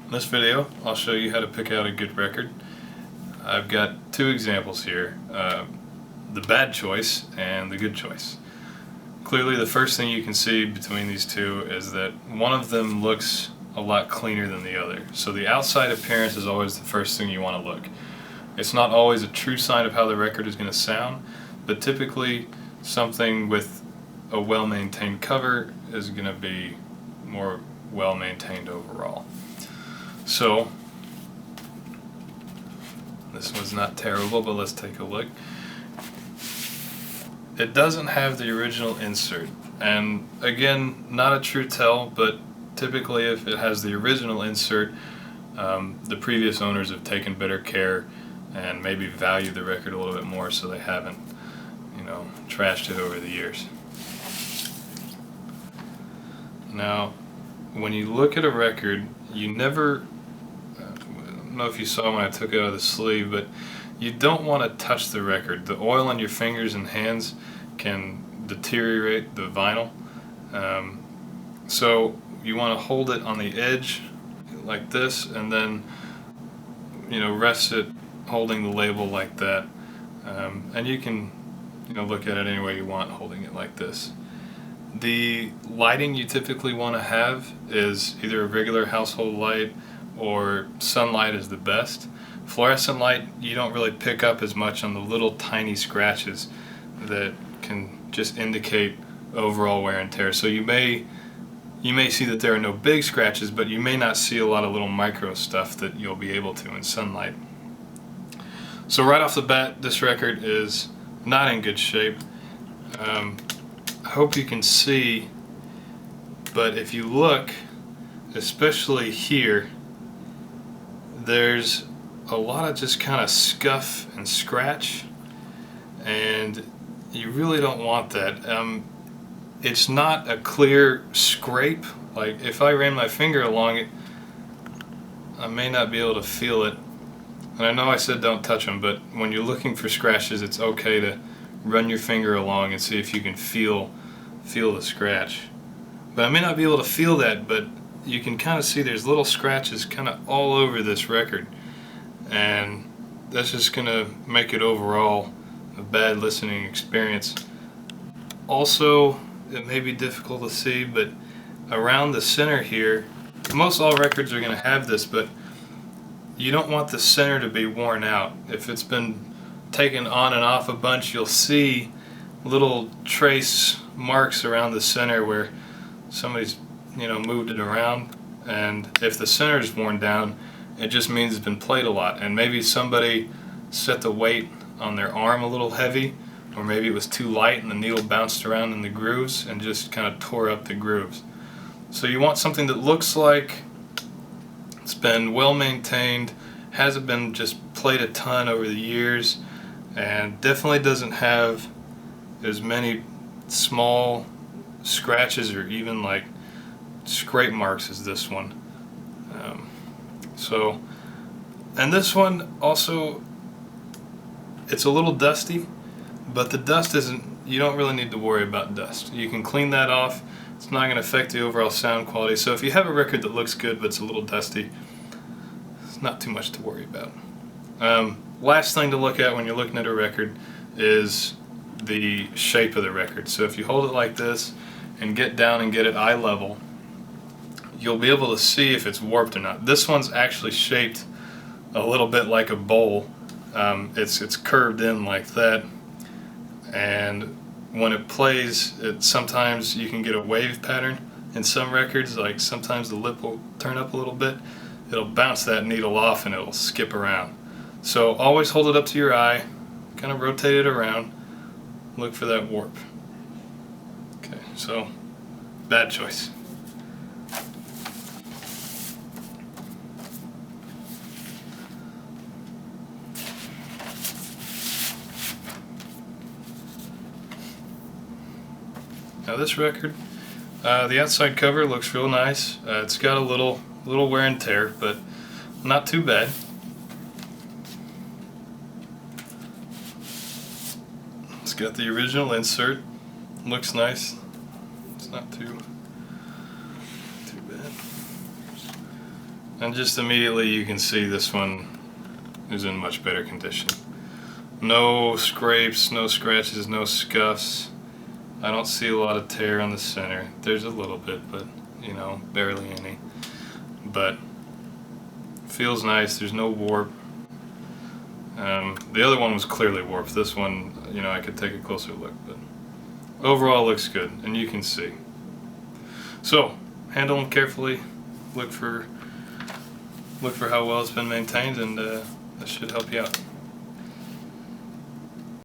In this video, I'll show you how to pick out a good record. I've got two examples here, the bad choice and the good choice. Clearly the first thing you can see between these two is that one of them looks a lot cleaner than the other. So the outside appearance is always the first thing you want to look. It's not always a true sign of how the record is going to sound, but typically something with a well-maintained cover is going to be more well-maintained overall. So this one's not terrible, but let's take a look. It doesn't have the original insert, and again, not a true tell, but typically if it has the original insert, the previous owners have taken better care and maybe valued the record a little bit more, so they haven't, trashed it over the years. Now, when you look at a record, you never, I don't know if you saw when I took it out of the sleeve, but you don't want to touch the record. The oil on your fingers and hands can deteriorate the vinyl. So you want to hold it on the edge like this, and then rest it holding the label like that. And you can look at it any way you want, holding it like this. The lighting you typically want to have is either a regular household light or sunlight is the best. Fluorescent light you don't really pick up as much on the little tiny scratches that can just indicate overall wear and tear. So you may see that there are no big scratches, but you may not see a lot of little micro stuff that you'll be able to in sunlight. So right off the bat, this record is not in good shape. I hope you can see, but if you look, especially here, there's a lot of just kind of scuff and scratch, and you really don't want that. It's not a clear scrape. Like if I ran my finger along it, I may not be able to feel it. And I know I said don't touch them, but when you're looking for scratches, it's okay to run your finger along and see if you can feel the scratch. But I may not be able to feel that, but you can kind of see there's little scratches kind of all over this record, and that's just going to make it overall a bad listening experience. Also, it may be difficult to see, but around the center here, most all records are going to have this, but you don't want the center to be worn out. If it's been taken on and off a bunch, you'll see little trace marks around the center where somebody's moved it around, and if the center is worn down, it just means it's been played a lot, and maybe somebody set the weight on their arm a little heavy, or maybe it was too light and the needle bounced around in the grooves and just kind of tore up the grooves. So you want something that looks like it's been well maintained, hasn't been just played a ton over the years, and definitely doesn't have as many small scratches or even like scrape marks as this one. And this one also, it's a little dusty, but the dust you don't really need to worry about dust. You can clean that off. It's not going to affect the overall sound quality. So if you have a record that looks good but it's a little dusty, it's not too much to worry about. Last thing to look at when you're looking at a record is the shape of the record. So if you hold it like this and get down and get it eye level, you'll be able to see if it's warped or not. This one's actually shaped a little bit like a bowl. It's curved in like that, and when it plays, sometimes you can get a wave pattern in some records. Like sometimes the lip will turn up a little bit, it'll bounce that needle off and it'll skip around. So always hold it up to your eye, kind of rotate it around, look for that warp. Okay, so bad choice. Now this record, the outside cover looks real nice. It's got a little wear and tear, but not too bad. It's got the original insert. Looks nice. It's not too bad. And just immediately you can see this one is in much better condition. No scrapes, no scratches, no scuffs. I don't see a lot of tear on the center. There's a little bit, but you know, barely any. But feels nice. There's no warp. The other one was clearly warped. This one, you know, I could take a closer look, but overall looks good, and you can see. So handle them carefully. Look for how well it's been maintained, and that should help you out.